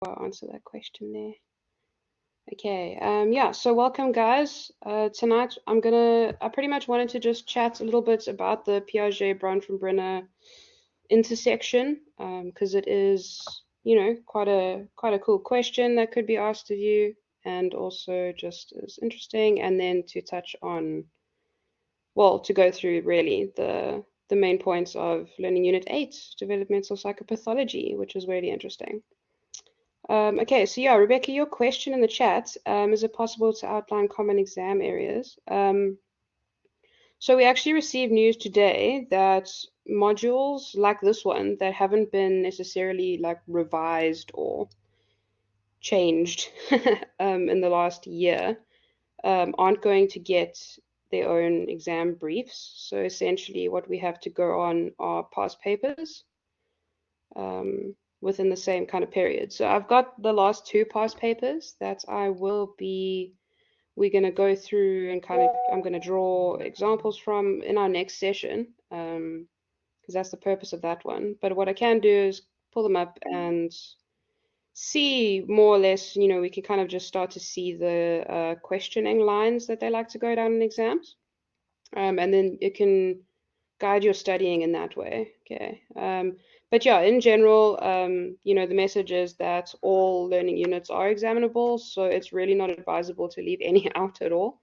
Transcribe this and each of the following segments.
I answer that question there. Okay, yeah, so welcome guys. Tonight I pretty much wanted to just chat a little bit about the Piaget-Bronfenbrenner intersection, because it is, quite a cool question that could be asked of you, and also just as interesting, and then to touch on, well, to go through really the main points of Learning Unit 8, Developmental Psychopathology, which is really interesting. Okay, so yeah, Rebecca, your question in the chat, is it possible to outline common exam areas? So we actually received news today that modules like this one that haven't been necessarily like revised or changed in the last year aren't going to get their own exam briefs. So essentially what we have to go on are past papers. Within the same kind of period. So I've got the last two past papers that we're going to go through and I'm going to draw examples from in our next session, because that's the purpose of that one. But what I can do is pull them up and see more or less, we can kind of just start to see the questioning lines that they like to go down in exams. And then it can guide your studying in that way. Okay. But yeah, in general, the message is that all learning units are examinable, so it's really not advisable to leave any out at all.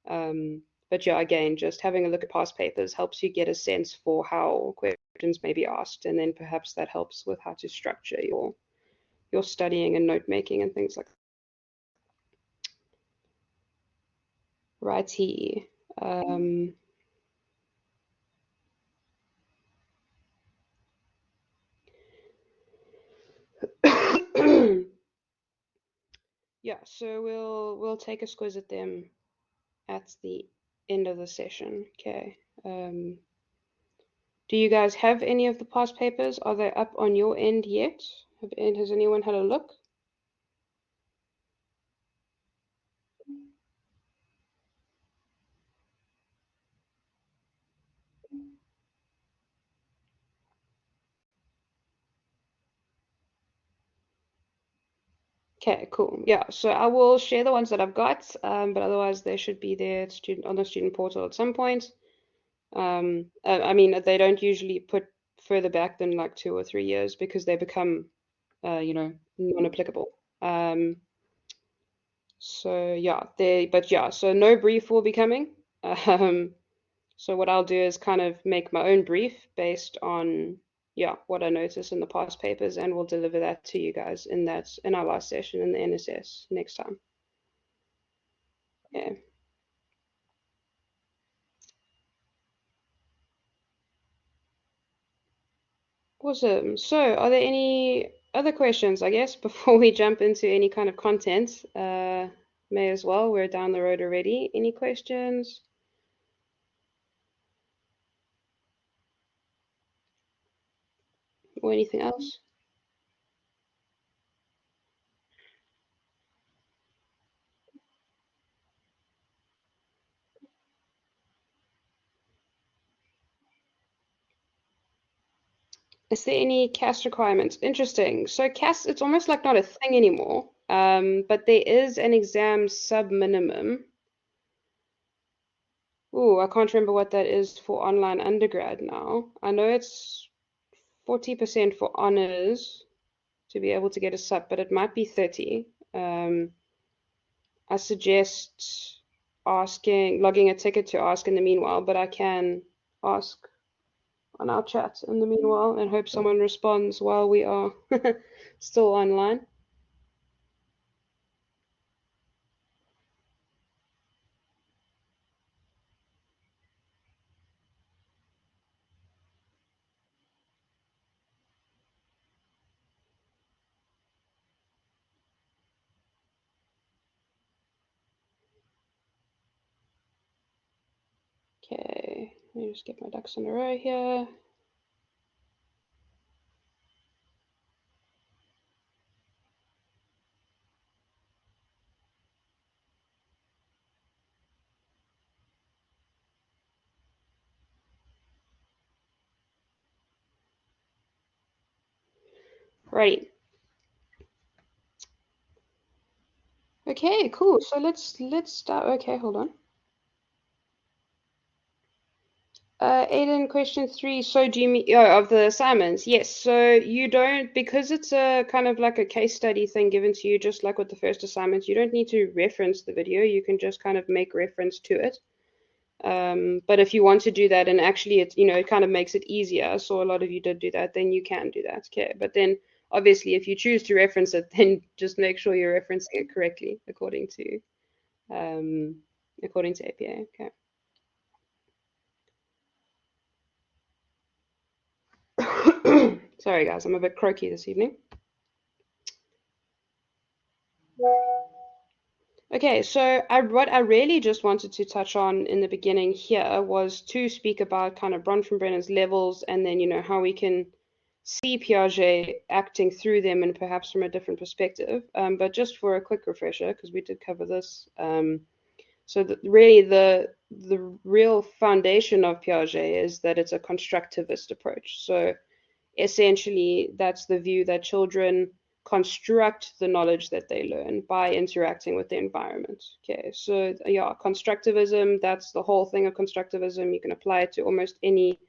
But yeah, again, just having a look at past papers helps you get a sense for how questions may be asked, and then perhaps that helps with how to structure your studying and note making and things like that. Righty. Yeah, so we'll take a squiz at them at the end of the session. Okay. Do you guys have any of the past papers? Are they up on your end yet? Has anyone had a look? Okay, cool. Yeah, so I will share the ones that I've got, but otherwise they should be there on the student portal at some point. I mean, they don't usually put further back than like 2 or 3 years because they become, non-applicable. So yeah, so no brief will be coming. So what I'll do is kind of make my own brief based on, what I notice in the past papers, and we'll deliver that to you guys in our last session in the NSS next time. Yeah. Awesome. So are there any other questions, I guess, before we jump into any kind of content? May as well, we're down the road already. Any questions? Or anything else? Is there any CAS requirements? Interesting. So CAS, it's almost like not a thing anymore. But there is an exam sub-minimum. Ooh, I can't remember what that is for online undergrad now. I know it's 40% for honors to be able to get a sub, but it might be 30. I suggest logging a ticket to ask in the meanwhile, but I can ask on our chat in the meanwhile and hope someone responds while we are still online. Okay, let me just get my ducks in a row here. Right. Okay, cool. So let's start. Okay, hold on. Aiden, question 3. So do you mean, oh, of the assignments? Yes. So you don't, because it's a kind of like a case study thing given to you, just like with the first assignments, you don't need to reference the video. You can just kind of make reference to it. But if you want to do that, and actually it, it kind of makes it easier. I saw a lot of you did do that, then you can do that. Okay. But then obviously if you choose to reference it, then just make sure you're referencing it correctly um, according to APA. Okay. Sorry, guys, I'm a bit croaky this evening. Okay, so what I really just wanted to touch on in the beginning here was to speak about kind of Bronfenbrenner's levels and then, how we can see Piaget acting through them and perhaps from a different perspective. But just for a quick refresher, because we did cover this, so really the real foundation of Piaget is that it's a constructivist approach. So essentially, that's the view that children construct the knowledge that they learn by interacting with the environment. Okay, so yeah, constructivism, that's the whole thing of constructivism. You can apply it to almost any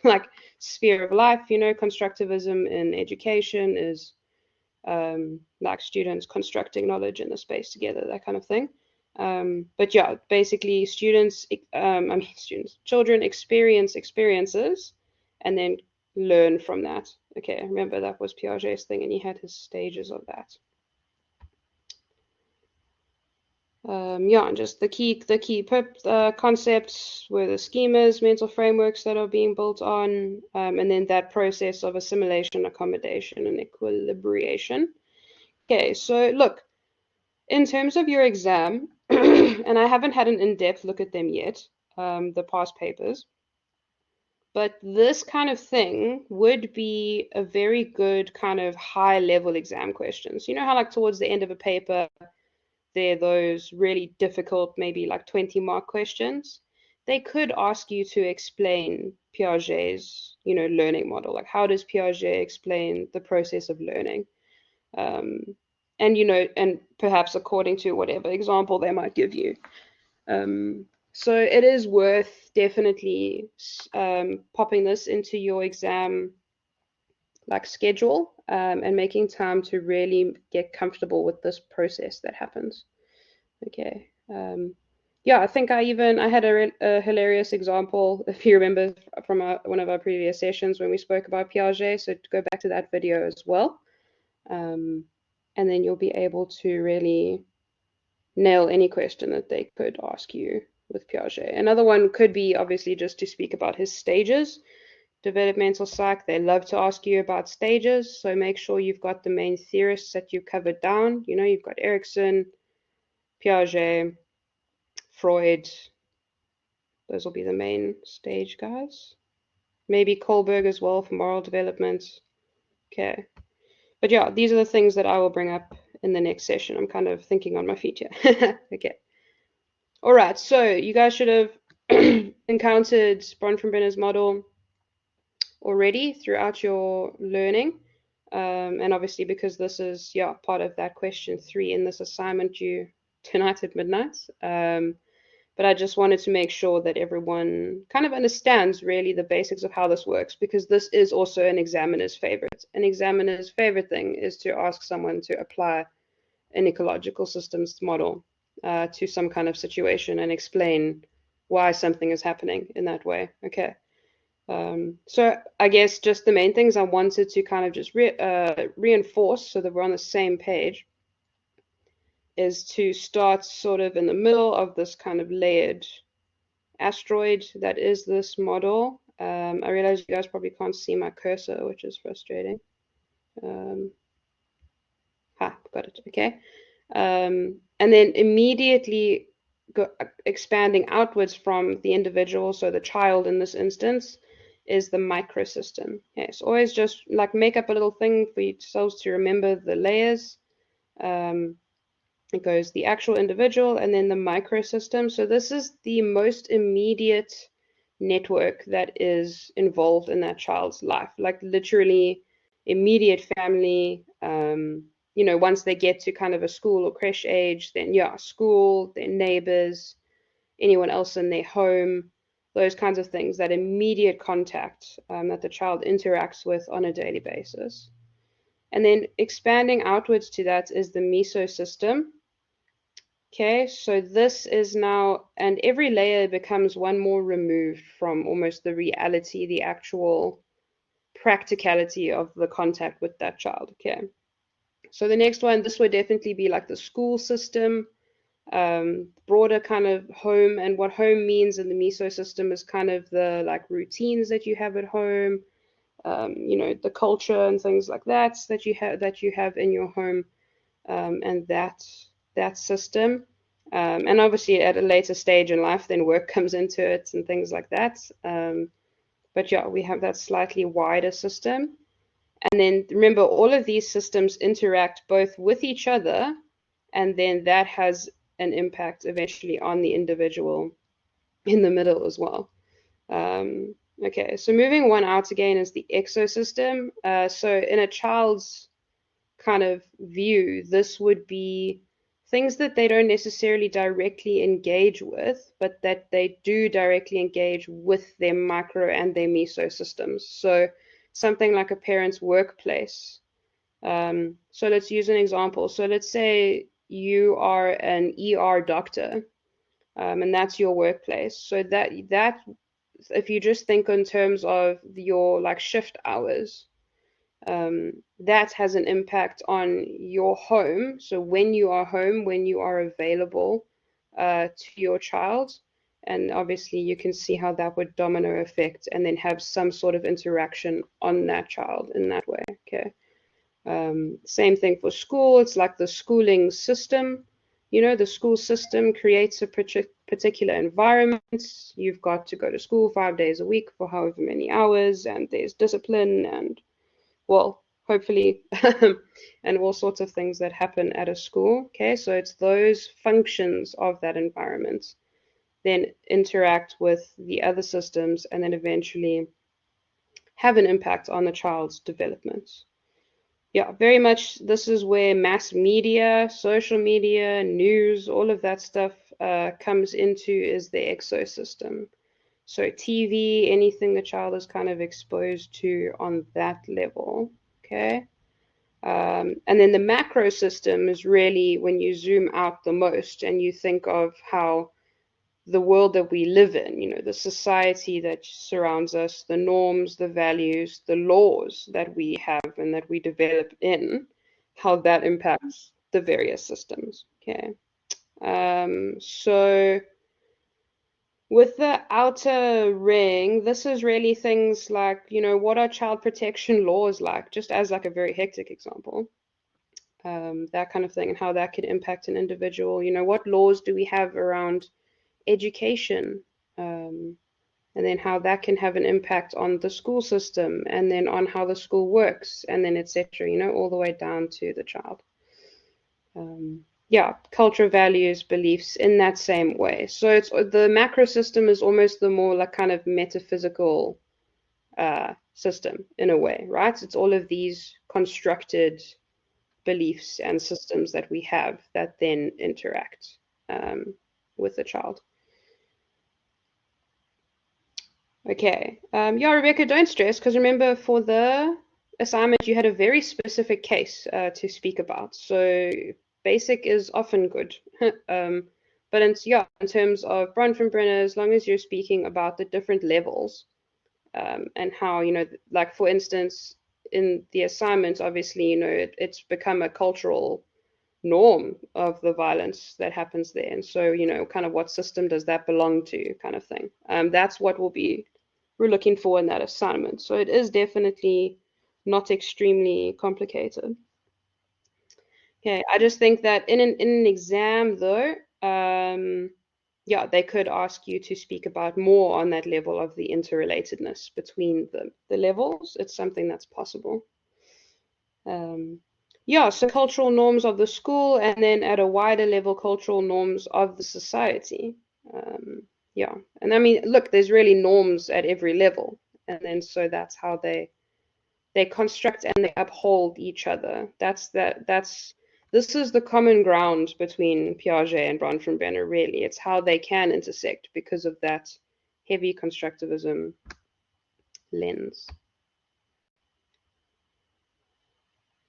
like sphere of life. Constructivism in education is like students constructing knowledge in the space together, that kind of thing. But yeah, basically children experience experiences and then learn from that. Okay, remember that was Piaget's thing, and he had his stages of that. Yeah, and just the key concepts were the schemas, mental frameworks that are being built on, and then that process of assimilation, accommodation, and equilibration. Okay, so look, in terms of your exam, and I haven't had an in-depth look at them yet, the past papers, but this kind of thing would be a very good kind of high-level exam questions. You know how like towards the end of a paper, there are those really difficult, maybe like 20-mark questions? They could ask you to explain Piaget's, learning model. Like how does Piaget explain the process of learning? Um, and perhaps according to whatever example they might give you. So it is worth definitely popping this into your exam like schedule and making time to really get comfortable with this process that happens. Okay. Yeah, I think I had a hilarious example, if you remember from one of our previous sessions when we spoke about Piaget. So to go back to that video as well. Um, and then you'll be able to really nail any question that they could ask you with Piaget. Another one could be obviously just to speak about his stages. Developmental psych, they love to ask you about stages, so make sure you've got the main theorists that you covered down. You've got Erikson, Piaget, Freud. Those will be the main stage guys. Maybe Kohlberg as well for moral development. Okay. But yeah, these are the things that I will bring up in the next session. I'm kind of thinking on my feet here. Okay. All right, so you guys should have encountered Bronfenbrenner's model already throughout your learning. And obviously because this is, yeah, part of that question 3 in this assignment due tonight at midnight. But I just wanted to make sure that everyone kind of understands really the basics of how this works, because this is also an examiner's favorite. An examiner's favorite thing is to ask someone to apply an ecological systems model to some kind of situation and explain why something is happening in that way. Okay. So I guess just the main things I wanted to kind of just reinforce so that we're on the same page is to start sort of in the middle of this kind of layered asteroid that is this model. I realize you guys probably can't see my cursor, which is frustrating. Got it. Okay. And then immediately expanding outwards from the individual, so the child in this instance, is the microsystem. Okay, so always just like make up a little thing for yourselves to remember the layers. It goes the actual individual and then the microsystem. So this is the most immediate network that is involved in that child's life, like literally immediate family, you know, once they get to kind of a school or creche age, then yeah, school, their neighbors, anyone else in their home, those kinds of things, that immediate contact that the child interacts with on a daily basis. And then expanding outwards to that is the meso system. Okay, so this is now, and every layer becomes one more removed from almost the reality, the actual practicality of the contact with that child. Okay, so the next one, this would definitely be like the school system, broader kind of home. And what home means in the meso system is kind of the like routines that you have at home, you know, the culture and things like that that you have in your home, and that system. And obviously at a later stage in life, then work comes into it and things like that. But yeah, we have that slightly wider system. And then remember, all of these systems interact both with each other, and then that has an impact eventually on the individual in the middle as well. Okay, so moving one out again is the exosystem. So in a child's kind of view, this would be things that they don't necessarily directly engage with, but that they do directly engage with their micro and their meso systems. So something like a parent's workplace. So let's use an example. So let's say you are an ER doctor, and that's your workplace. So that if you just think in terms of your like shift hours, that has an impact on your home. So when you are home, when you are available to your child, and obviously you can see how that would domino effect and then have some sort of interaction on that child in that way. Okay. Same thing for school. It's like the schooling system. You know, the school system creates a particular environment. You've got to go to school 5 days a week for however many hours, and there's discipline and, well, hopefully, and all sorts of things that happen at a school. Okay, so it's those functions of that environment then interact with the other systems and then eventually have an impact on the child's development. Yeah, very much. This is where mass media, social media, news, all of that stuff comes into, is the exosystem. So TV, anything the child is kind of exposed to on that level. Okay. And then the macro system is really when you zoom out the most and you think of how the world that we live in, you know, the society that surrounds us, the norms, the values, the laws that we have and that we develop in, how that impacts the various systems. Okay. So with the outer ring, this is really things like, you know, what are child protection laws like, just as like a very hectic example. That kind of thing, and how that could impact an individual. You know, what laws do we have around education, and then how that can have an impact on the school system, and then on how the school works, and then etc. You know, all the way down to the child. Yeah, culture, values, beliefs in that same way. So it's the macro system is almost the more like kind of metaphysical system in a way, right? It's all of these constructed beliefs and systems that we have that then interact with the child. Okay. Yeah, Rebecca, don't stress, because remember for the assignment you had a very specific case to speak about. So basic is often good. But in terms of Bronfenbrenner, as long as you're speaking about the different levels, and how, you know, like for instance, in the assignment, obviously, you know, it's become a cultural norm of the violence that happens there. And so, you know, kind of what system does that belong to, kind of thing. That's what we're looking for in that assignment. So it is definitely not extremely complicated. Okay, I just think that in an exam though, yeah, they could ask you to speak about more on that level of the interrelatedness between the levels. It's something that's possible. Yeah, so cultural norms of the school, and then at a wider level, cultural norms of the society. Yeah, and I mean, look, there's really norms at every level, and then so that's how they they construct and they uphold each other. This is the common ground between Piaget and Bronfenbrenner, really. It's how they can intersect because of that heavy constructivism lens.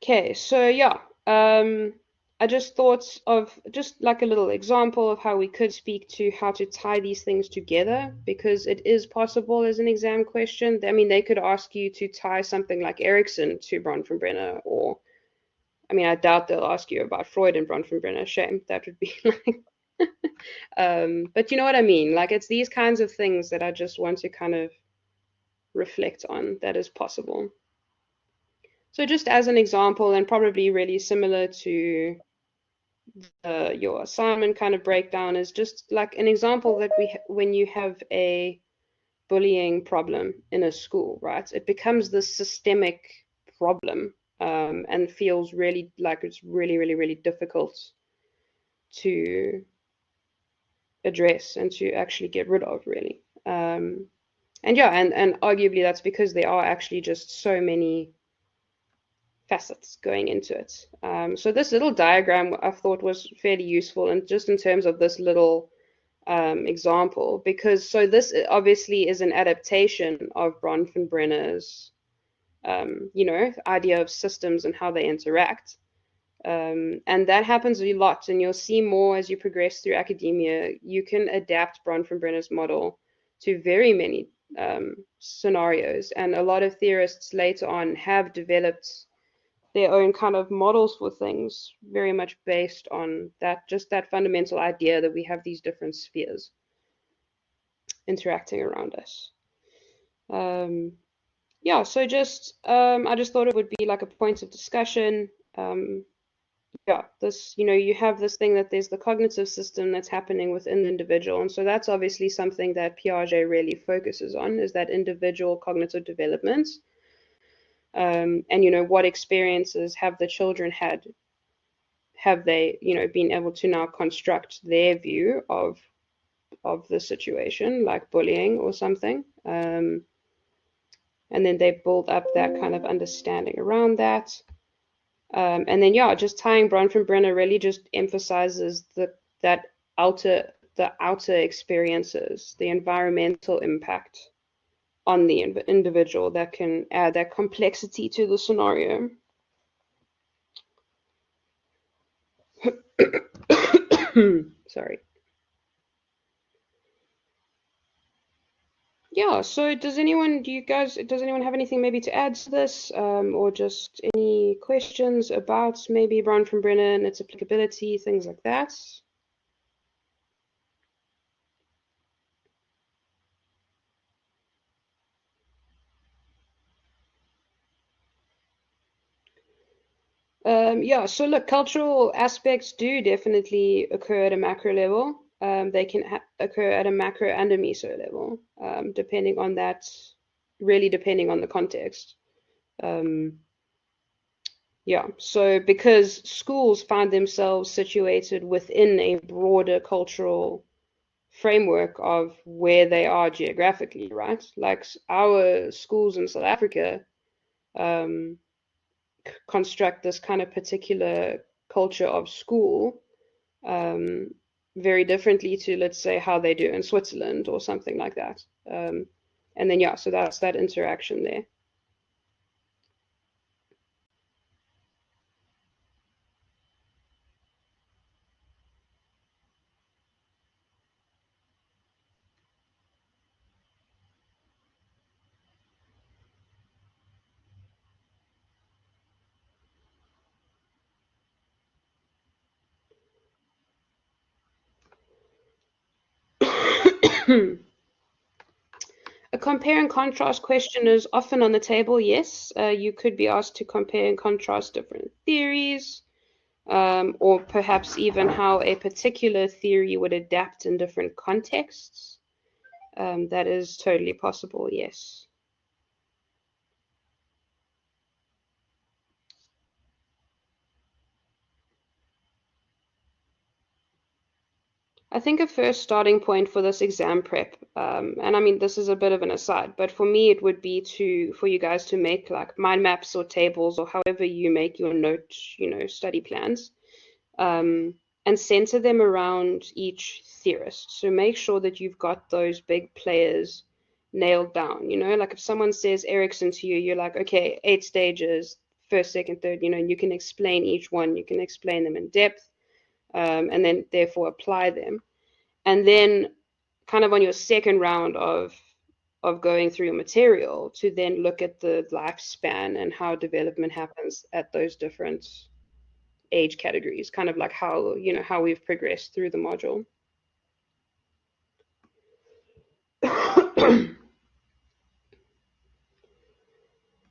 Okay, so yeah, I just thought of just like a little example of how we could speak to how to tie these things together, because it is possible as an exam question. I mean, they could ask you to tie something like Erikson to Bronfenbrenner, or I mean, I doubt they'll ask you about Freud and Bronfenbrenner. Shame, that would be like. But you know what I mean? Like, it's these kinds of things that I just want to kind of reflect on that is possible. So just as an example, and probably really similar to your assignment kind of breakdown, is just like an example that when you have a bullying problem in a school, right? It becomes this systemic problem, and feels really like it's really, really, really difficult to address and to actually get rid of, really. And yeah, and arguably that's because there are actually just so many facets going into it. So this little diagram I thought was fairly useful, and just in terms of this little example, because so this obviously is an adaptation of Bronfenbrenner's idea of systems and how they interact. And that happens a lot, and you'll see more as you progress through academia. You can adapt Bronfenbrenner's model to very many scenarios, and a lot of theorists later on have developed their own kind of models for things, very much based on that fundamental idea that we have these different spheres interacting around us. Yeah, so I just thought it would be like a point of discussion. Yeah, you have this thing that there's the cognitive system that's happening within the individual, and so that's obviously something that Piaget really focuses on, is that individual cognitive development. And what experiences have the children had? Have they, been able to now construct their view of the situation, like bullying or something? And then they build up that kind of understanding around that. And then, yeah, just tying Bronfenbrenner really just emphasizes the outer experiences, the environmental impact on the individual that can add that complexity to the scenario. Sorry. Yeah, so does anyone have anything maybe to add to this, or just any questions about maybe Bronfenbrenner and its applicability, things like that? Yeah, so look, cultural aspects do definitely occur at a macro level. They can occur at a macro and a meso level, depending on really depending on the context. Um, yeah, so because schools find themselves situated within a broader cultural framework of where they are geographically, right? Like our schools in South Africa, um, construct this kind of particular culture of school, um, very differently to, let's say, how they do in Switzerland or something like that. And then, yeah, so that's that interaction there. A compare and contrast question is often on the table, yes. You could be asked to compare and contrast different theories, or perhaps even how a particular theory would adapt in different contexts. That is totally possible, yes. I think a first starting point for this exam prep, and I mean this is a bit of an aside, but for me it would be for you guys to make like mind maps or tables or however you make your note, study plans, um, and center them around each theorist. So make sure that you've got those big players nailed down. Like if someone says Ericsson to you, you're like, okay, 8 stages, first, second, third, and you can explain each one, you can explain them in depth, and then therefore apply them. And then kind of on your second round of going through your material to then look at the lifespan and how development happens at those different age categories, kind of like how we've progressed through the module.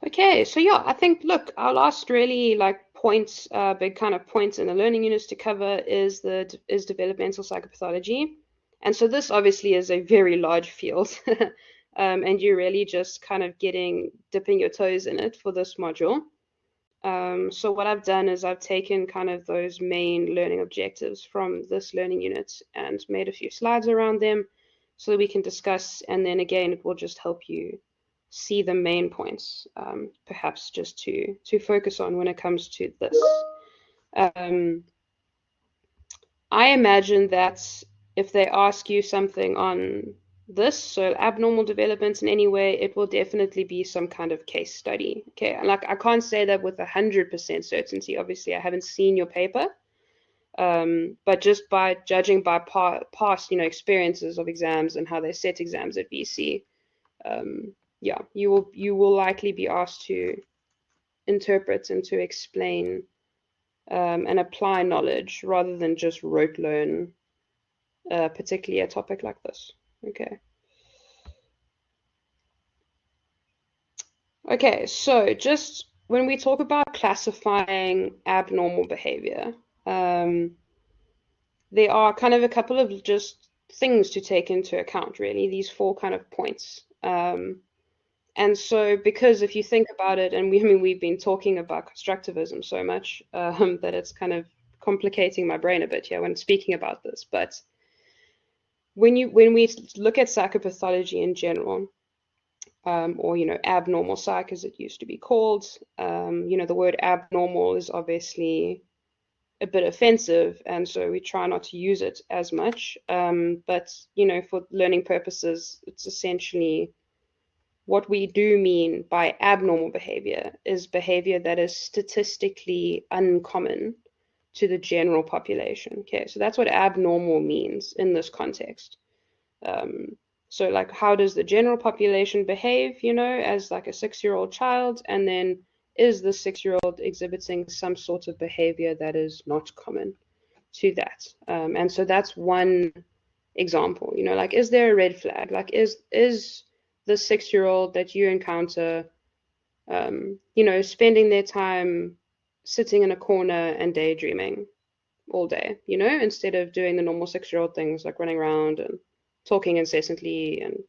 Okay, so yeah, I think look, our last really like points, big kind of points in the learning units to cover is developmental psychopathology, and so this obviously is a very large field, and you're really just kind of dipping your toes in it for this module. So what I've done is I've taken kind of those main learning objectives from this learning unit and made a few slides around them so that we can discuss, and then again, it will just help you see the main points, perhaps just to focus on when it comes to this. Um, I imagine that if they ask you something on this, so abnormal development in any way, it will definitely be some kind of case study. Okay, and like I can't say that with 100% certainty. Obviously, I haven't seen your paper, but just by judging by past, experiences of exams and how they set exams at BC, yeah, you will likely be asked to interpret and to explain and apply knowledge rather than just rote learn, particularly a topic like this. Okay. Okay, so just when we talk about classifying abnormal behavior, um, there are kind of a couple of just things to take into account, really, these four kind of points. And so, because if you think about it, and I mean, we've been talking about constructivism so much that it's kind of complicating my brain a bit here when speaking about this. But when we look at psychopathology in general, or abnormal psych as it used to be called, the word abnormal is obviously a bit offensive, and so we try not to use it as much. But for learning purposes, it's essentially what we do mean by abnormal behavior is behavior that is statistically uncommon to the general population. Okay, so that's what abnormal means in this context. Um, so like how does the general population behave, as like a 6-year-old child, and then is the 6-year-old exhibiting some sort of behavior that is not common to that? And so that's one example, like is there a red flag? Like is the 6-year-old that you encounter, spending their time sitting in a corner and daydreaming all day, instead of doing the normal 6-year-old things like running around and talking incessantly and,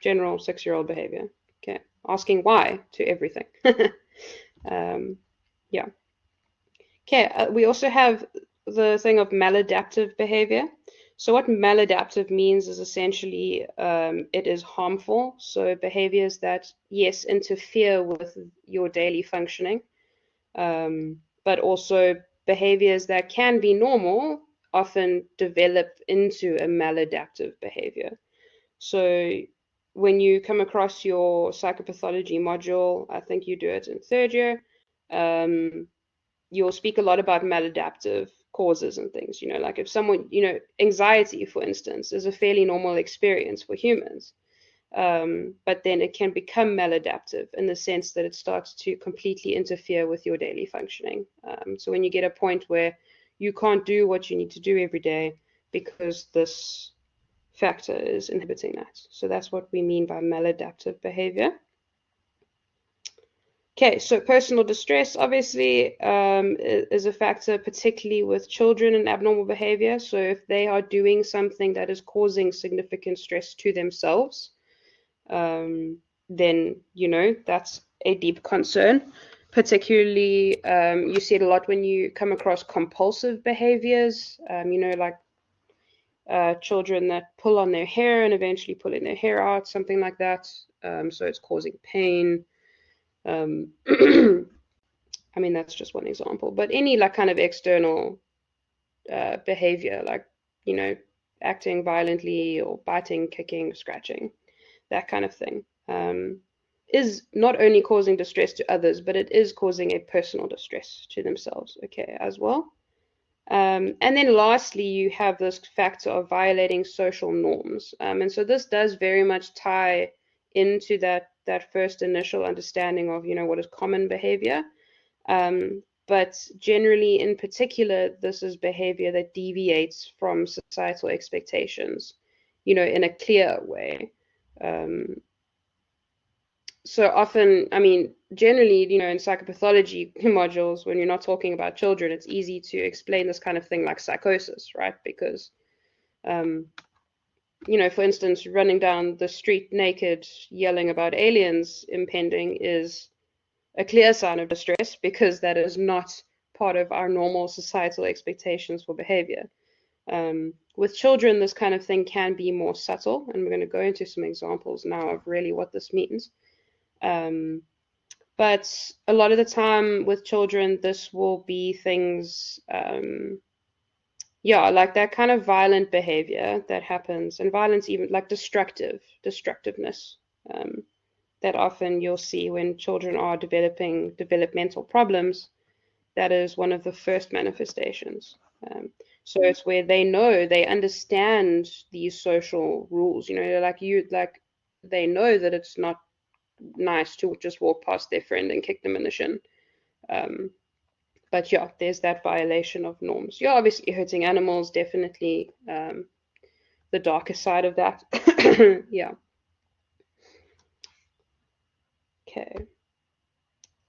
general 6-year-old behavior. Okay, asking why to everything. Yeah. Okay, we also have the thing of maladaptive behavior. So what maladaptive means is essentially it is harmful. So behaviors that, yes, interfere with your daily functioning, but also behaviors that can be normal often develop into a maladaptive behavior. So when you come across your psychopathology module, I think you do it in third year, you'll speak a lot about maladaptive causes and things. Like if someone, anxiety, for instance, is a fairly normal experience for humans. But then it can become maladaptive in the sense that it starts to completely interfere with your daily functioning. So when you get a point where you can't do what you need to do every day because this factor is inhibiting that. So that's what we mean by maladaptive behavior. Okay, so personal distress obviously is a factor, particularly with children and abnormal behavior. So if they are doing something that is causing significant stress to themselves, then that's a deep concern. Particularly, you see it a lot when you come across compulsive behaviors. Like children that pull on their hair and eventually pulling their hair out, something like that. So it's causing pain. I mean, that's just one example, but any like kind of external behavior, like, you know, acting violently or biting, kicking, scratching, that kind of thing, is not only causing distress to others, but it is causing a personal distress to themselves, okay, as well. And then lastly, you have this factor of violating social norms. And so this does very much tie into that first initial understanding of, you know, what is common behavior. But generally, in particular, this is behavior that deviates from societal expectations, you know, in a clear way. Um, so often, I mean, generally, you know, in psychopathology modules, when you're not talking about children, it's easy to explain this kind of thing like psychosis, right? Because, um, you know, for instance, running down the street naked, yelling about aliens impending is a clear sign of distress because that is not part of our normal societal expectations for behavior. With children, this kind of thing can be more subtle, and we're going to go into some examples now of really what this means. But a lot of the time with children, this will be things, yeah, like that kind of violent behavior that happens, and violence even like destructiveness, that often you'll see when children are developing developmental problems. That is one of the first manifestations. So it's where they know, they understand these social rules. You know, like they know that it's not nice to just walk past their friend and kick them in the shin. Um, but yeah, there's that violation of norms. You're obviously hurting animals, definitely the darker side of that. Yeah. Okay.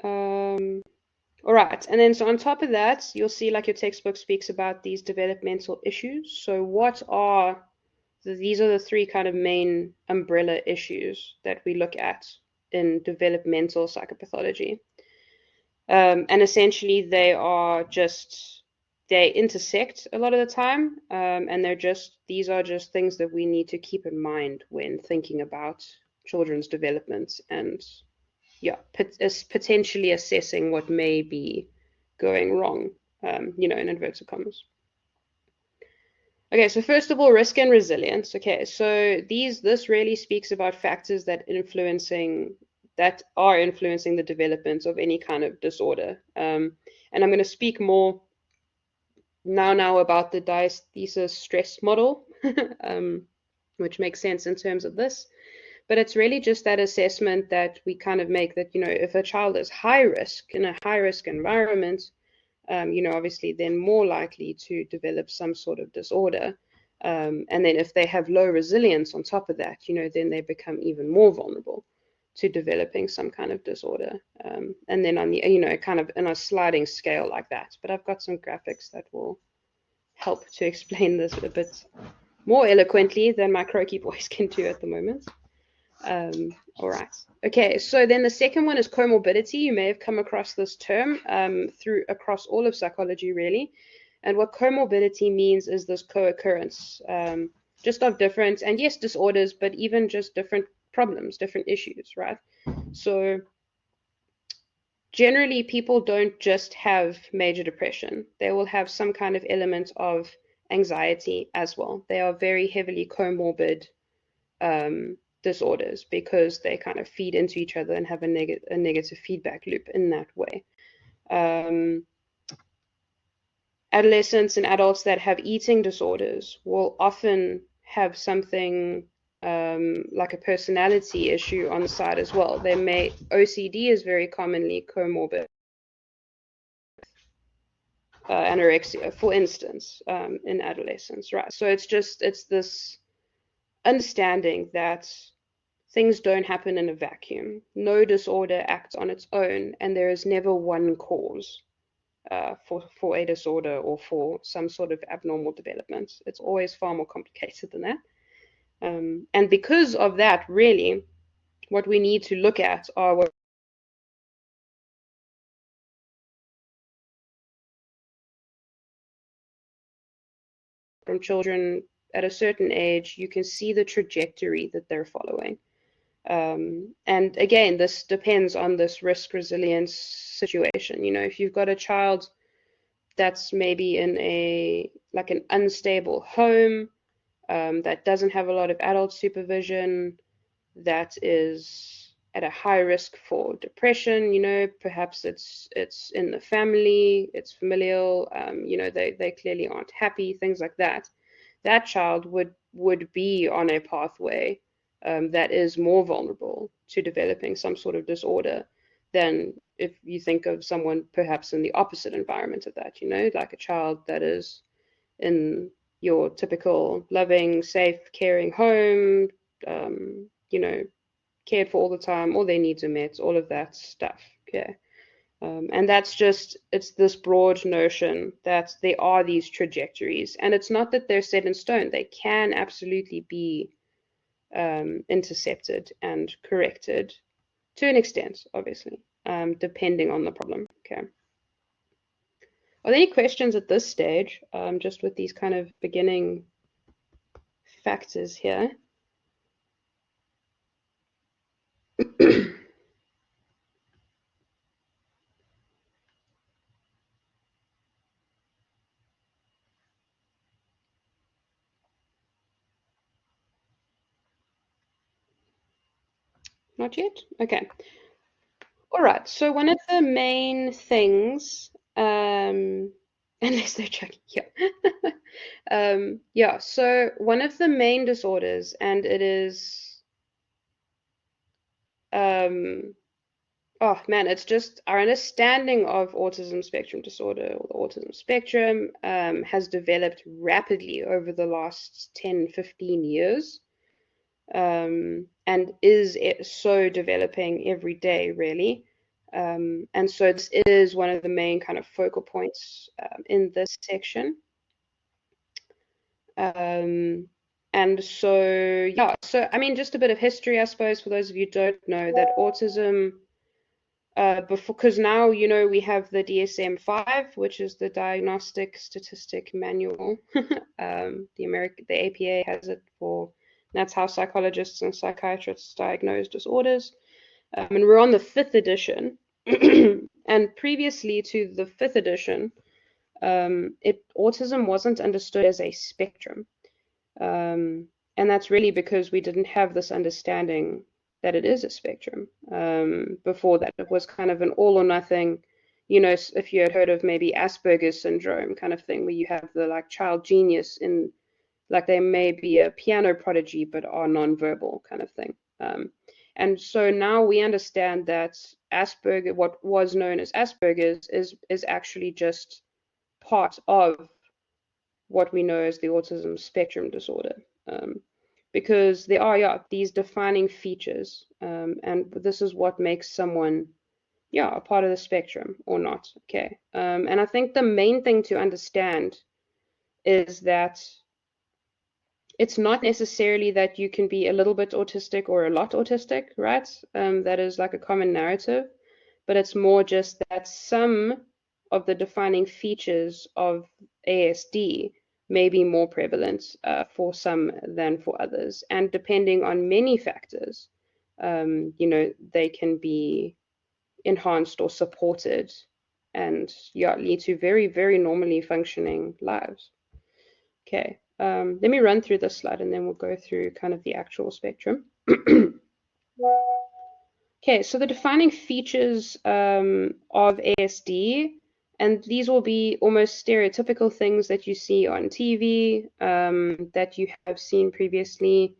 All right. And then so on top of that, you'll see like your textbook speaks about these developmental issues. So what are these are the three kind of main umbrella issues that we look at in developmental psychopathology. And essentially they intersect a lot of the time, and these are just things that we need to keep in mind when thinking about children's development and yeah, potentially assessing what may be going wrong, you know, in inverted commas. Okay, so first of all, risk and resilience. Okay, so this really speaks about factors that are influencing the development of any kind of disorder. And I'm going to speak more now about the diathesis stress model, which makes sense in terms of this. But it's really just that assessment that we kind of make that, you know, if a child is high risk in a high risk environment, you know, obviously then more likely to develop some sort of disorder. And then if they have low resilience on top of that, you know, then they become even more vulnerable to developing some kind of disorder. And then on the, you know, kind of in a sliding scale like that. But I've got some graphics that will help to explain this a bit more eloquently than my croaky voice can do at the moment. All right. Okay, so then the second one is comorbidity. You may have come across this term across all of psychology, really. And what comorbidity means is this co-occurrence, just of different, and yes, disorders, but even just different problems, different issues, right? So generally, people don't just have major depression. They will have some kind of element of anxiety as well. They are very heavily comorbid disorders because they kind of feed into each other and have a negative feedback loop in that way. Adolescents and adults that have eating disorders will often have something like a personality issue on the side as well. OCD is very commonly comorbid. Anorexia, for instance, in adolescence, right? So it's this understanding that things don't happen in a vacuum. No disorder acts on its own, and there is never one cause for a disorder or for some sort of abnormal development. It's always far more complicated than that. And because of that, really, what we need to look at are what from children at a certain age, you can see the trajectory that they're following. And again, this depends on this risk resilience situation. You know, if you've got a child that's maybe in a like an unstable home, that doesn't have a lot of adult supervision, that is at a high risk for depression, you know, perhaps it's in the family, it's familial, you know, they clearly aren't happy, things like that. That child would be on a pathway that is more vulnerable to developing some sort of disorder than if you think of someone perhaps in the opposite environment of that, you know, like a child that is in your typical loving, safe, caring home, you know, cared for all the time, all their needs are met, all of that stuff. Okay. And that's just, it's this broad notion that there are these trajectories, and it's not that they're set in stone. They can absolutely be intercepted and corrected to an extent, obviously, depending on the problem. Okay. Are there any questions at this stage, just with these kind of beginning factors here? Not yet? Okay. All right. So one of the main things, unless they're checking, yeah. Yeah, so one of the main disorders, and it is, um, oh man, it's just our understanding of autism spectrum disorder or the autism spectrum has developed rapidly over the last 10, 15 years. And is so developing every day, really. And so this is one of the main kind of focal points in this section. And so, yeah, so I mean, just a bit of history, I suppose, for those of you who don't know that autism, before, because now, you know, we have the DSM-5, which is the Diagnostic Statistic Manual. The APA has it for, that's how psychologists and psychiatrists diagnose disorders. And we're on the 5th edition. And previously to the 5th edition, autism wasn't understood as a spectrum. And that's really because we didn't have this understanding that it is a spectrum. Before that, it was kind of an all or nothing, you know, if you had heard of maybe Asperger's syndrome kind of thing, where you have the like child genius in, like they may be a piano prodigy but are nonverbal kind of thing. And so now we understand that Asperger, what was known as Asperger's, is actually just part of what we know as the autism spectrum disorder. Because there are, yeah, these defining features, and this is what makes someone, yeah, a part of the spectrum or not. Okay. And I think the main thing to understand is that it's not necessarily that you can be a little bit autistic or a lot autistic, right? That is like a common narrative, but it's more just that some of the defining features of ASD may be more prevalent for some than for others. And depending on many factors, you know, they can be enhanced or supported and, yeah, lead to very, very normally functioning lives. Okay, let me run through this slide and then we'll go through kind of the actual spectrum. Okay, so the defining features of ASD, and these will be almost stereotypical things that you see on TV, that you have seen previously.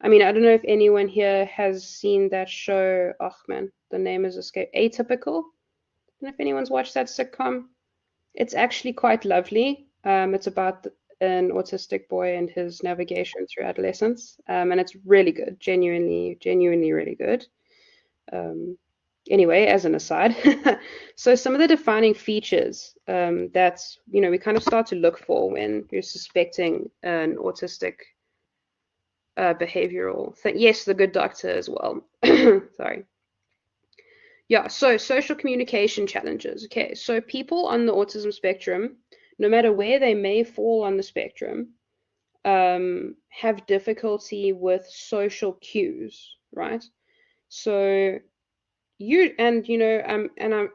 I mean, I don't know if anyone here has seen that show. Oh man, the name is escaped. Atypical. I don't know if anyone's watched that sitcom. It's actually quite lovely. It's about an autistic boy and his navigation through adolescence, and it's really good. Genuinely, genuinely really good. Anyway, as an aside, so some of the defining features that, you know, we kind of start to look for when you're suspecting an autistic behavioral thing. Yes, the good doctor as well. Sorry. Yeah, so social communication challenges. Okay, so people on the autism spectrum, no matter where they may fall on the spectrum, have difficulty with social cues, right? So I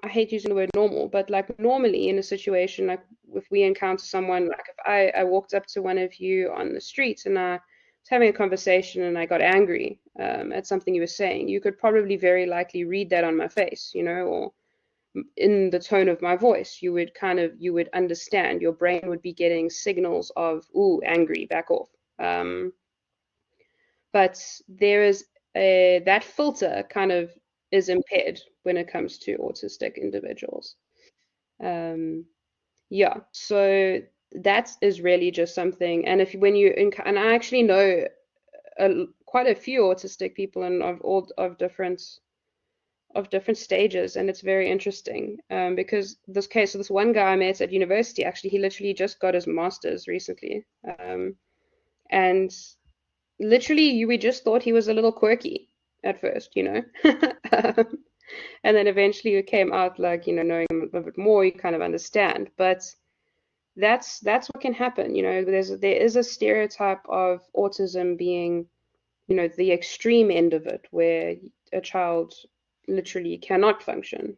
hate using the word normal, but like normally in a situation, like if we encounter someone, like if I walked up to one of you on the streets and I was having a conversation and I got angry at something you were saying, you could probably very likely read that on my face, or in the tone of my voice. You would understand. Your brain would be getting signals of, ooh, angry, back off. But there is that filter kind of is impaired when it comes to autistic individuals. Um, yeah, so that is really just something. And if when you and I actually know quite a few autistic people and of different stages, and it's very interesting because this one guy I met at university, actually, he literally just got his master's recently, and literally we just thought he was a little quirky at first, and then eventually it came out like, knowing him a little bit more, you kind of understand. But that's what can happen. There is a stereotype of autism being, the extreme end of it, where a child literally cannot function.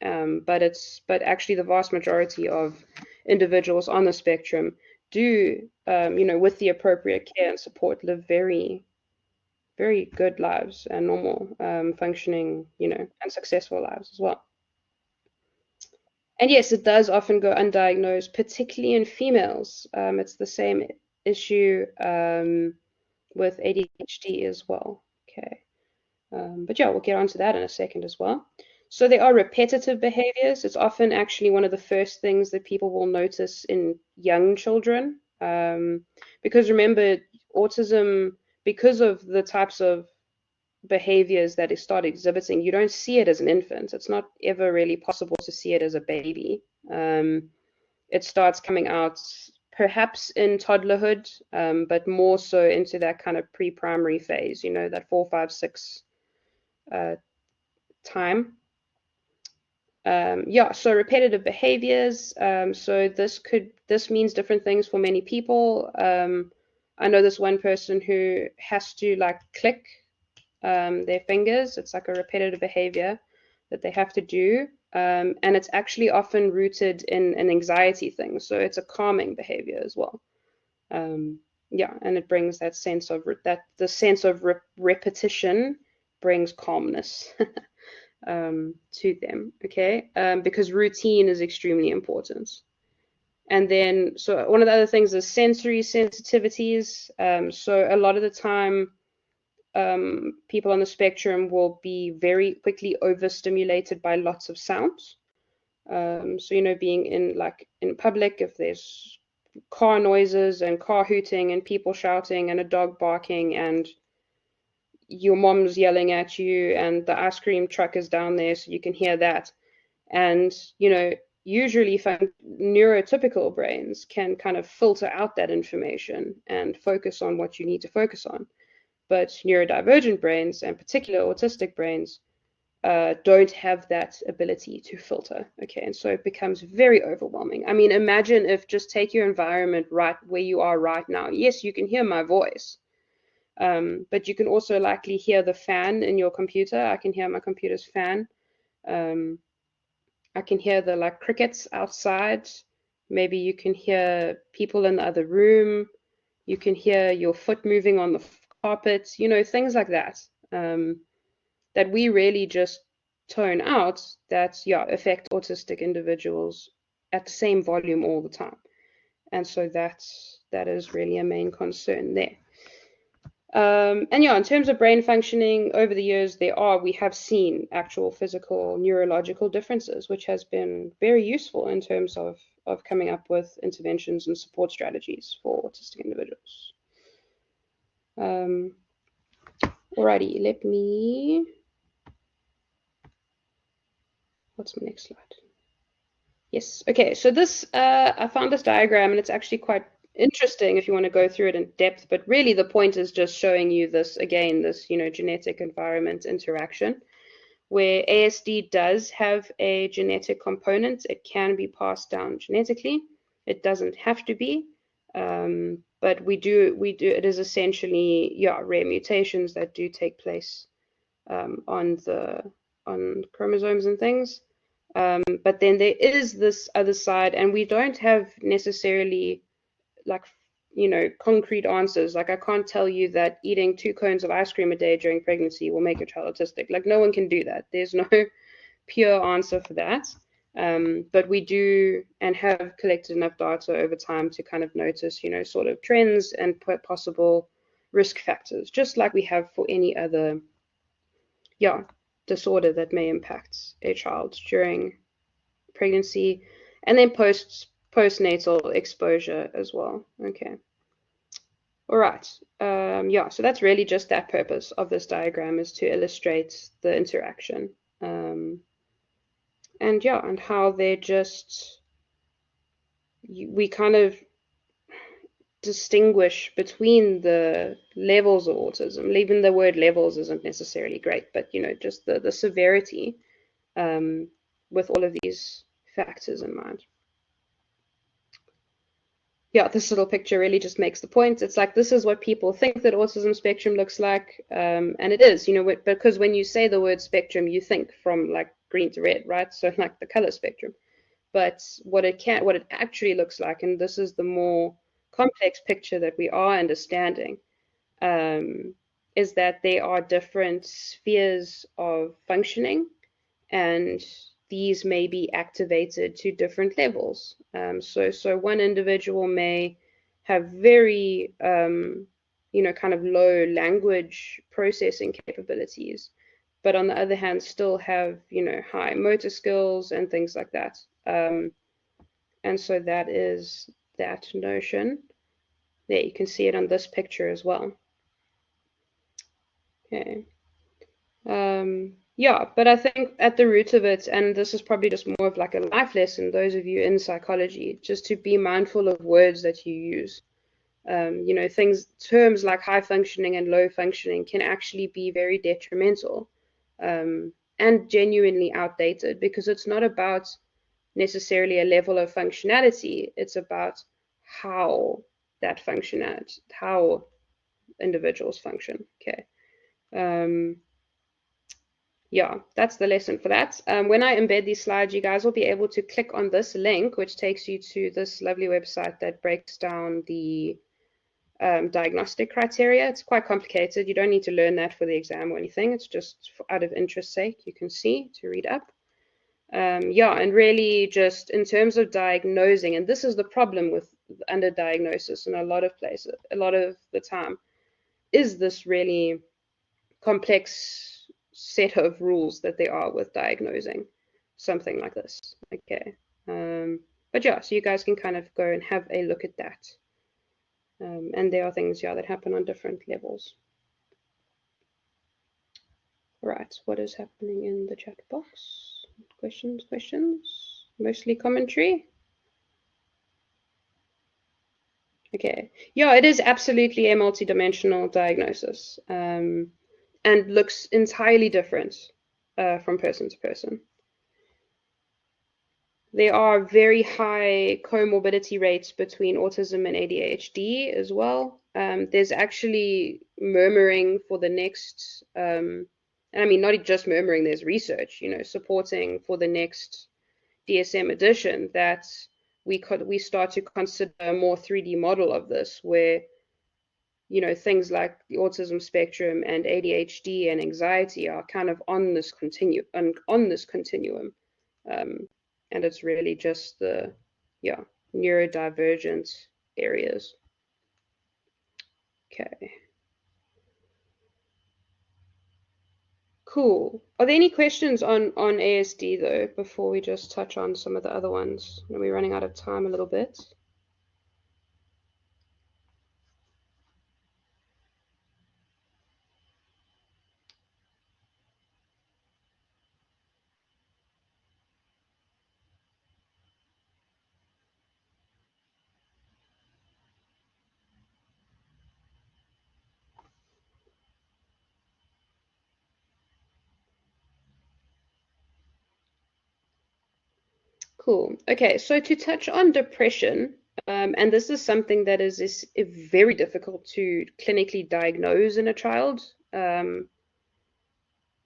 But actually the vast majority of individuals on the spectrum do, with the appropriate care and support, live very, very good lives and normal, functioning, and successful lives as well. And yes, it does often go undiagnosed, particularly in females. It's the same issue with ADHD as well. Okay. But yeah, we'll get onto that in a second as well. So there are repetitive behaviors. It's often actually one of the first things that people will notice in young children. Because remember, autism, because of the types of behaviors that it start exhibiting, you don't see it as an infant. It's not ever really possible to see it as a baby. It starts coming out perhaps in toddlerhood, but more so into that kind of pre-primary phase, that 4, 5, 6 time. Yeah, so repetitive behaviors. So this means different things for many people. I know this one person who has to like click their fingers. It's like a repetitive behavior that they have to do. And it's actually often rooted in an anxiety thing. So it's a calming behavior as well. Yeah, and it brings that sense of the sense of repetition brings calmness to them. Okay, because routine is extremely important. And then, so one of the other things is sensory sensitivities. So a lot of the time, people on the spectrum will be very quickly overstimulated by lots of sounds. So, being in public, if there's car noises and car hooting and people shouting and a dog barking and your mom's yelling at you and the ice cream truck is down there, so you can hear that. And, usually neurotypical brains can kind of filter out that information and focus on what you need to focus on. But neurodivergent brains, and particular autistic brains, don't have that ability to filter. Okay, and so it becomes very overwhelming. I mean, imagine if just take your environment right where you are right now. Yes, you can hear my voice, but you can also likely hear the fan in your computer. I can hear my computer's fan. I can hear the crickets outside. Maybe you can hear people in the other room. You can hear your foot moving on the carpet, things like that. That we really just tone out that, yeah, affect autistic individuals at the same volume all the time. And so that is really a main concern there. And yeah, in terms of brain functioning, over the years, we have seen actual physical neurological differences, which has been very useful in terms of coming up with interventions and support strategies for autistic individuals. Alrighty, what's my next slide? Yes, okay, so I found this diagram and it's actually quite interesting if you want to go through it in depth, but really the point is just showing you this, again, this, genetic environment interaction, where ASD does have a genetic component. It can be passed down genetically. It doesn't have to be. But it is essentially, yeah, rare mutations that do take place on chromosomes and things. But then there is this other side, and we don't have necessarily like concrete answers. Like I can't tell you that eating 2 cones of ice cream a day during pregnancy will make your child autistic. Like no one can do that. There's no pure answer for that. But we do and have collected enough data over time to kind of notice, sort of trends and possible risk factors, just like we have for any other, yeah, disorder that may impact a child during pregnancy and then postnatal exposure as well. Okay. All right. Yeah, so that's really just that purpose of this diagram, is to illustrate the interaction. And yeah, and how they just, we kind of distinguish between the levels of autism. Even the word levels isn't necessarily great, but just the severity, with all of these factors in mind. Yeah, this little picture really just makes the point. It's like, this is what people think that autism spectrum looks like, and it is, because when you say the word spectrum, you think from like green to red, right? So like the color spectrum. But what it actually looks like, and this is the more complex picture that we are understanding, um, is that there are different spheres of functioning, and these may be activated to different levels. So one individual may have very, kind of low language processing capabilities, but on the other hand, still have, high motor skills and things like that. And so that is that notion. There, you can see it on this picture as well. Okay. Yeah, but I think at the root of it, and this is probably just more of like a life lesson, those of you in psychology, just to be mindful of words that you use. Terms like high functioning and low functioning can actually be very detrimental, and genuinely outdated, because it's not about necessarily a level of functionality, it's about how how individuals function. Okay. Um, yeah, that's the lesson for that. When I embed these slides, you guys will be able to click on this link, which takes you to this lovely website that breaks down the diagnostic criteria. It's quite complicated. You don't need to learn that for the exam or anything. It's just out of interest sake, you can see to read up. Yeah, and really just in terms of diagnosing, and this is the problem with underdiagnosis in a lot of places, a lot of the time, is this really complex set of rules that there are with diagnosing something like this. Okay. But yeah, so you guys can kind of go and have a look at that. And there are things, yeah, that happen on different levels. All right, what is happening in the chat box? Questions? Mostly commentary. Okay. Yeah, it is absolutely a multidimensional diagnosis, and looks entirely different from person to person. There are very high comorbidity rates between autism and ADHD as well. There's actually murmuring for the next, and I mean, not just murmuring, there's research, supporting for the next DSM edition that we start to consider a more 3D model of this, where things like the autism spectrum and ADHD and anxiety are kind of on this continuum. And it's really just the, yeah, neurodivergent areas. Okay. Cool. Are there any questions on ASD though, before we just touch on some of the other ones? Are we running out of time a little bit? Cool. Okay, so to touch on depression, And this is something that is very difficult to clinically diagnose in a child.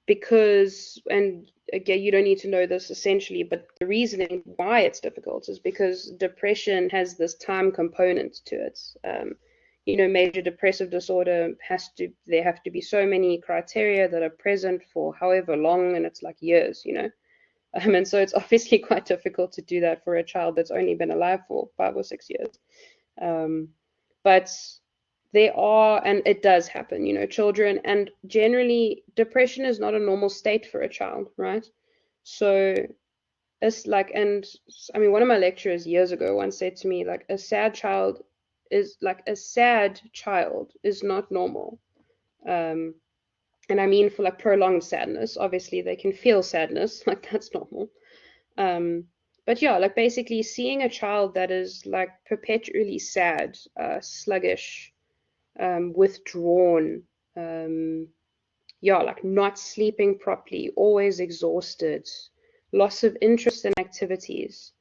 Because, and again, you don't need to know this essentially, but the reasoning why it's difficult is because depression has this time component to it. Major depressive disorder there have to be so many criteria that are present for however long, and it's like years. And so it's obviously quite difficult to do that for a child that's only been alive for 5 or 6 years. Um, but there are, and it does happen, children, and generally depression is not a normal state for a child, right? So it's like, and I mean, one of my lecturers years ago once said to me, like, a sad child is not normal. Um, and I mean for like prolonged sadness. Obviously, they can feel sadness, like that's normal. Um, but yeah, like basically seeing a child that is like perpetually sad, sluggish, withdrawn, um, yeah, like not sleeping properly, always exhausted, loss of interest in activities.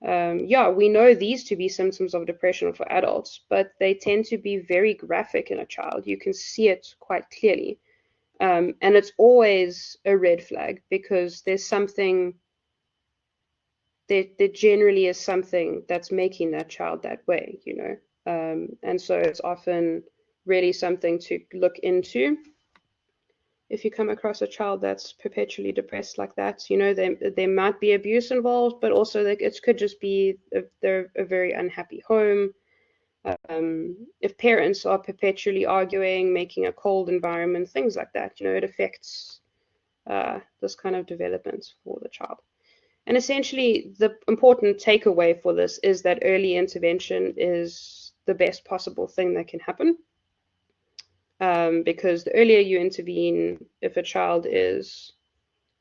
Yeah, we know these to be symptoms of depression for adults, but they tend to be very graphic in a child. You can see it quite clearly. And it's always a red flag because there generally is something that's making that child that way. And so it's often really something to look into if you come across a child that's perpetually depressed like that. There might be abuse involved, but also like it could just be they're a very unhappy home. If parents are perpetually arguing, making a cold environment, things like that, it affects this kind of development for the child. And essentially, the important takeaway for this is that early intervention is the best possible thing that can happen. Because the earlier you intervene, if a child is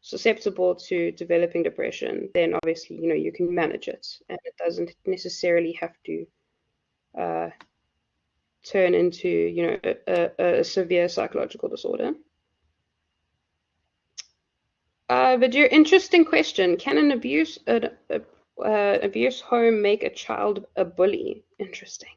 susceptible to developing depression, then obviously, you can manage it. And it doesn't necessarily have to turn into, a severe psychological disorder. But your interesting question, can an abuse home make a child a bully? Interesting.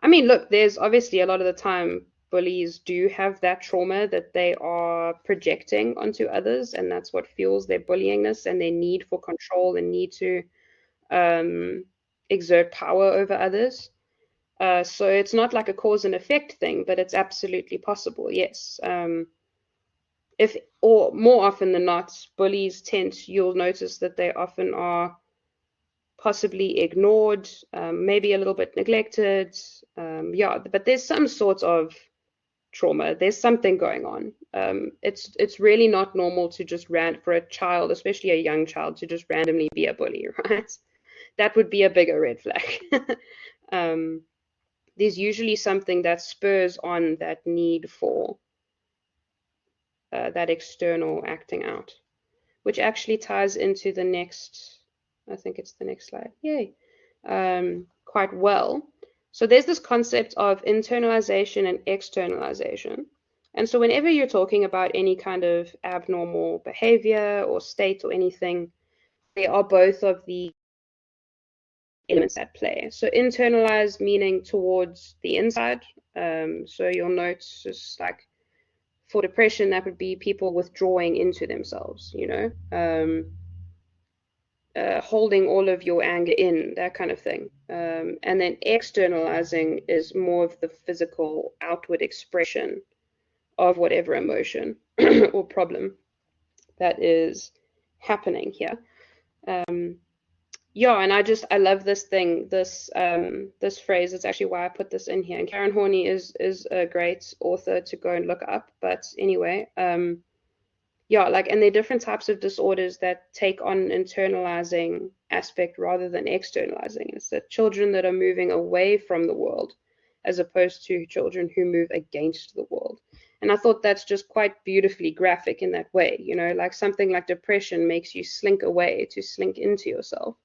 I mean, look, there's obviously a lot of the time bullies do have that trauma that they are projecting onto others, and that's what fuels their bullyingness and their need for control and need to um, exert power over others. So it's not like a cause and effect thing, but it's absolutely possible, yes. If or more often than not, bullies you'll notice that they often are possibly ignored, maybe a little bit neglected. Yeah, but there's some sort of trauma. There's something going on. It's really not normal to just for a child, especially a young child, to just randomly be a bully, right? That would be a bigger red flag. um, there's usually something that spurs on that need for that external acting out, which actually ties into the next, I think it's the next slide, yay, quite well. So there's this concept of internalization and externalization. And so whenever you're talking about any kind of abnormal behavior or state or anything, there are both of the elements at play. So internalized meaning towards the inside. So you'll note just like for depression, that would be people withdrawing into themselves, holding all of your anger in, that kind of thing. And then externalizing is more of the physical outward expression of whatever emotion or problem that is happening here. Yeah, and I love this phrase. It's actually why I put this in here. And Karen Horney is a great author to go and look up. But anyway, yeah, like, and there are different types of disorders that take on an internalizing aspect rather than externalizing. It's the children that are moving away from the world as opposed to children who move against the world. And I thought that's just quite beautifully graphic in that way, like something like depression makes you slink away to slink into yourself.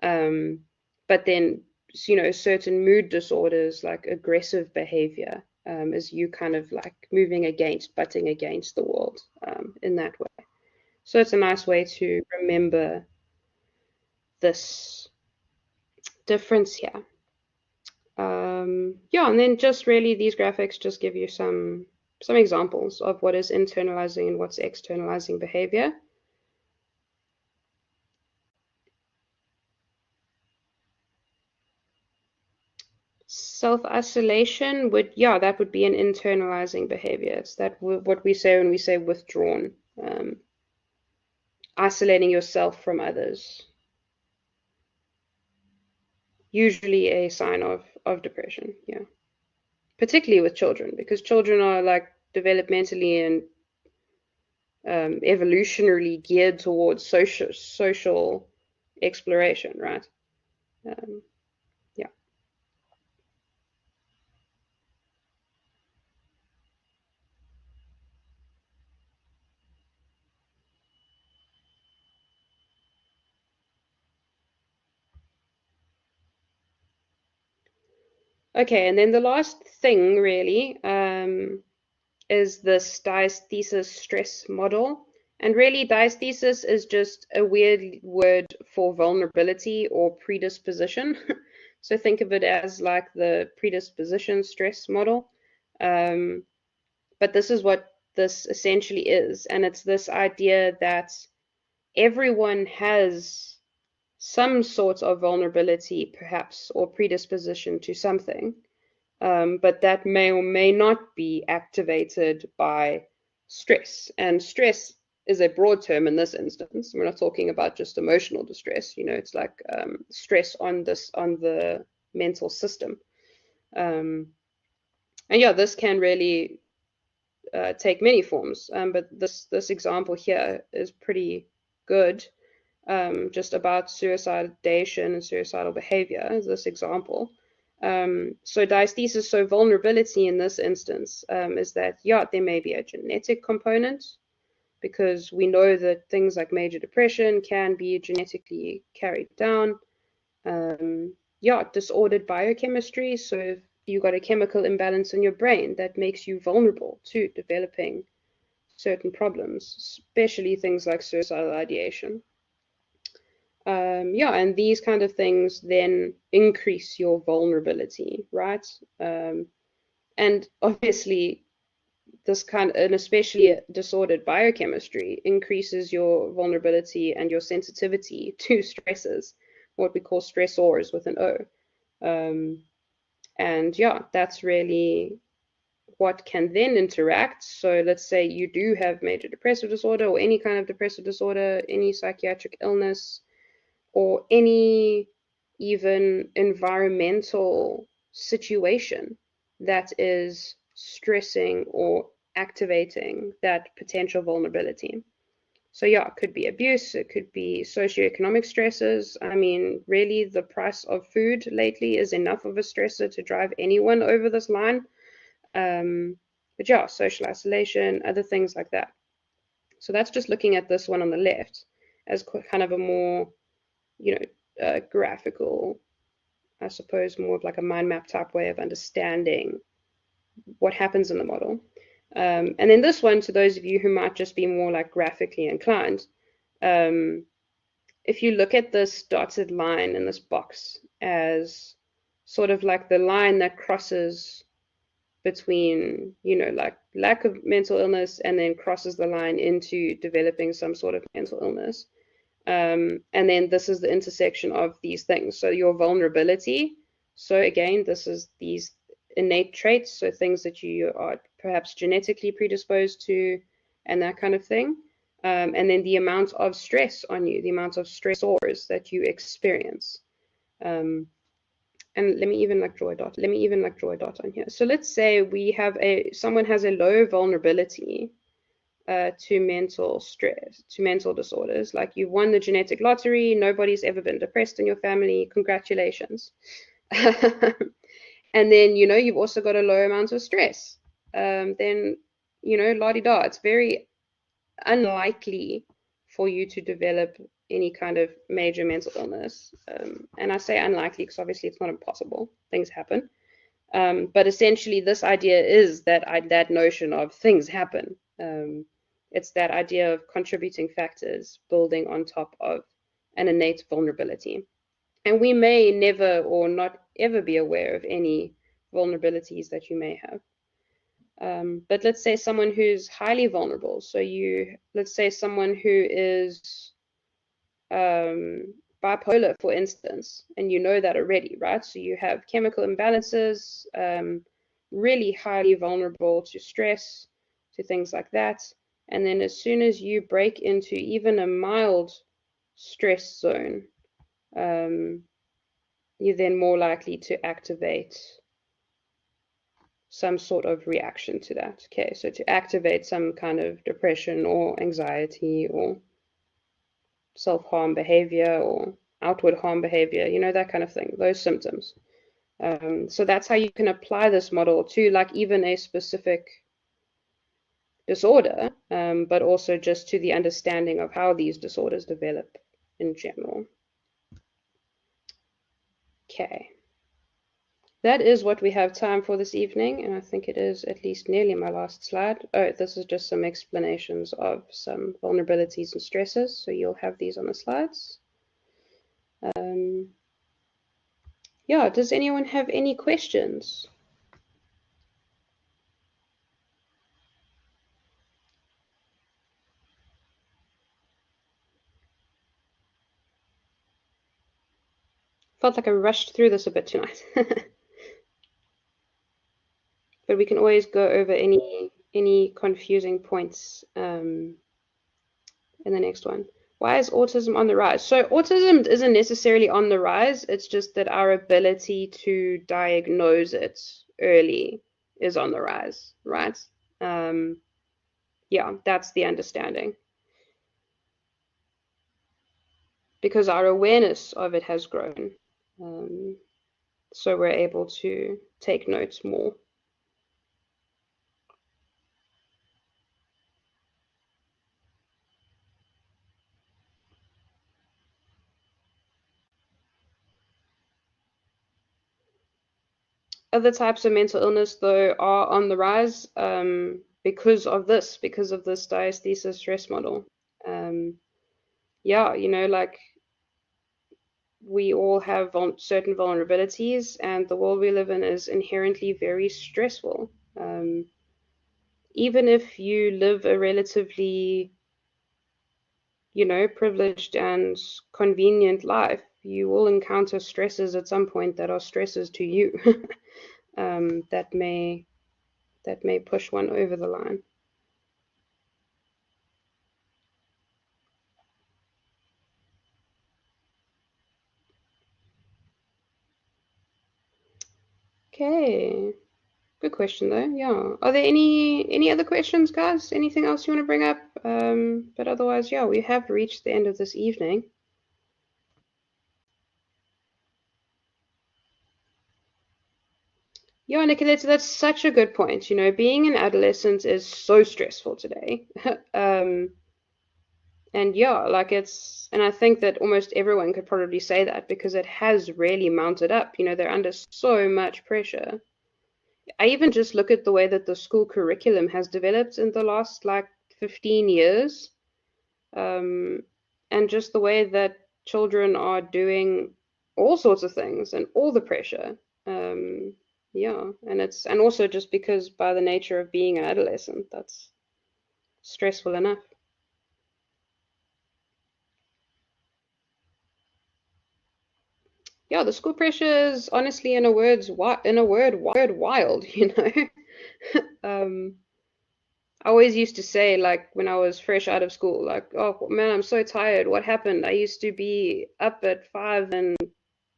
But then, certain mood disorders like aggressive behavior is you kind of like butting against the world in that way. So it's a nice way to remember this difference here. Yeah, and then just really these graphics just give you some examples of what is internalizing and what's externalizing behavior. Self-isolation would, yeah, that would be an internalizing behavior. It's that what we say when we say withdrawn, isolating yourself from others. Usually a sign of depression, yeah. Particularly with children, because children are like developmentally and evolutionarily geared towards social exploration, right? Um, yeah. Okay, and then the last thing really is this diathesis stress model. And really, diathesis is just a weird word for vulnerability or predisposition. So think of it as like the predisposition stress model. Um, but this is what this essentially is. And it's this idea that everyone has some sort of vulnerability, perhaps, or predisposition to something. But that may or may not be activated by stress. And stress is a broad term in this instance. We're not talking about just emotional distress. You know, it's like stress on the mental system. Um, and yeah, this can really take many forms. But this example here is pretty good. Just about suicidation and suicidal behavior, as this example. So diathesis, so vulnerability in this instance is that, yeah, there may be a genetic component because we know that things like major depression can be genetically carried down. Yeah, disordered biochemistry, so if you got a chemical imbalance in your brain that makes you vulnerable to developing certain problems, especially things like suicidal ideation. Yeah, and these kind of things then increase your vulnerability, right? And obviously, this kind, and especially disordered biochemistry, increases your vulnerability and your sensitivity to stresses, what we call stressors with an O. And yeah, that's really what can then interact. So let's say you do have major depressive disorder or any kind of depressive disorder, any psychiatric illness, or any even environmental situation that is stressing or activating that potential vulnerability. So yeah, it could be abuse, it could be socioeconomic stresses. I mean, really the price of food lately is enough of a stressor to drive anyone over this line. But yeah, social isolation, other things like that. So that's just looking at this one on the left as kind of a more, you know, graphical, I suppose, more of like a mind map type way of understanding what happens in the model. And then this one, to those of you who might just be more like graphically inclined, if you look at this dotted line in this box as sort of like the line that crosses between, you know, like lack of mental illness and then crosses the line into developing some sort of mental illness. And then this is the intersection of these things. So your vulnerability. So again, this is these innate traits, so things that you are perhaps genetically predisposed to and that kind of thing. And then the amount of stress on you, the amount of stressors that you experience. And let me even like draw a dot. Let me even like draw a dot on here. So let's say we have someone has a low vulnerability to mental stress, to mental disorders. Like you've won the genetic lottery, nobody's ever been depressed in your family, congratulations. And then, you know, you've also got a low amount of stress. Then, you know, la-di-da, it's very unlikely for you to develop any kind of major mental illness. And I say unlikely because obviously it's not impossible, things happen. But essentially, this idea is that notion of things happen. It's that idea of contributing factors building on top of an innate vulnerability. And we may never or not ever be aware of any vulnerabilities that you may have. But let's say someone who's highly vulnerable. So let's say someone who is bipolar, for instance, and you know that already, right? So you have chemical imbalances, really highly vulnerable to stress, to things like that. And then as soon as you break into even a mild stress zone, you're then more likely to activate some sort of reaction to that. Okay, so to activate some kind of depression or anxiety or self-harm behavior or outward harm behavior, that kind of thing, those symptoms. So that's how you can apply this model to like even a specific disorder, but also just to the understanding of how these disorders develop in general. Okay. That is what we have time for this evening, and I think it is at least nearly my last slide. Oh, this is just some explanations of some vulnerabilities and stresses, so you'll have these on the slides. Yeah, does anyone have any questions? Felt like I rushed through this a bit tonight. But we can always go over any confusing points in the next one. Why is autism on the rise? So autism isn't necessarily on the rise, it's just that our ability to diagnose it early is on the rise, right? Yeah, that's the understanding. Because our awareness of it has grown. So we're able to take notes more. Other types of mental illness, though, are on the rise because of this diathesis stress model. Yeah, like we all have certain vulnerabilities, and the world we live in is inherently very stressful. Even if you live a relatively, privileged and convenient life, you will encounter stresses at some point that are stresses to you that may push one over the line. Okay, good question though. Yeah, are there any other questions, guys? Anything else you want to bring up? But otherwise, yeah, we have reached the end of this evening. Yeah, Nicoletta, that's such a good point. Being an adolescent is so stressful today. And yeah, like and I think that almost everyone could probably say that because it has really mounted up. They're under so much pressure. I even just look at the way that the school curriculum has developed in the last like 15 years, and just the way that children are doing all sorts of things and all the pressure. Yeah, and also just because by the nature of being an adolescent, that's stressful enough. Yeah, the school pressure is honestly, in a word, wild. I always used to say, like, when I was fresh out of school, like, oh man, I'm so tired. What happened? I used to be up at 5 and,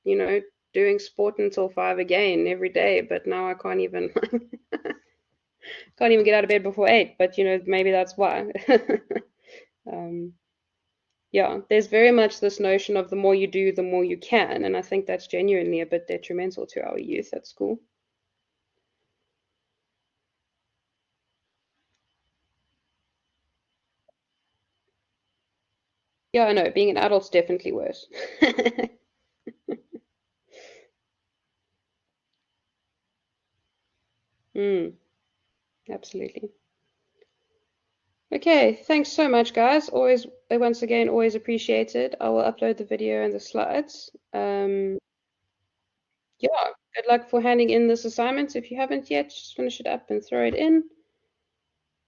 you know, doing sport until 5 again every day, but now I can't even can't even get out of bed before 8. But maybe that's why. um, yeah, there's very much this notion of the more you do, the more you can, and I think that's genuinely a bit detrimental to our youth at school. Yeah, I know, being an adult's definitely worse. Mm, absolutely. Okay, thanks so much, guys. Always, once again, always appreciated. I will upload the video and the slides. Yeah, Good luck for handing in this assignment. If you haven't yet, just finish it up and throw it in.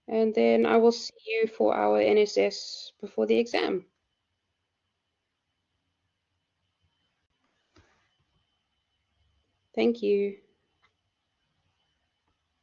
And then I will see you for our NSS before the exam. Thank you.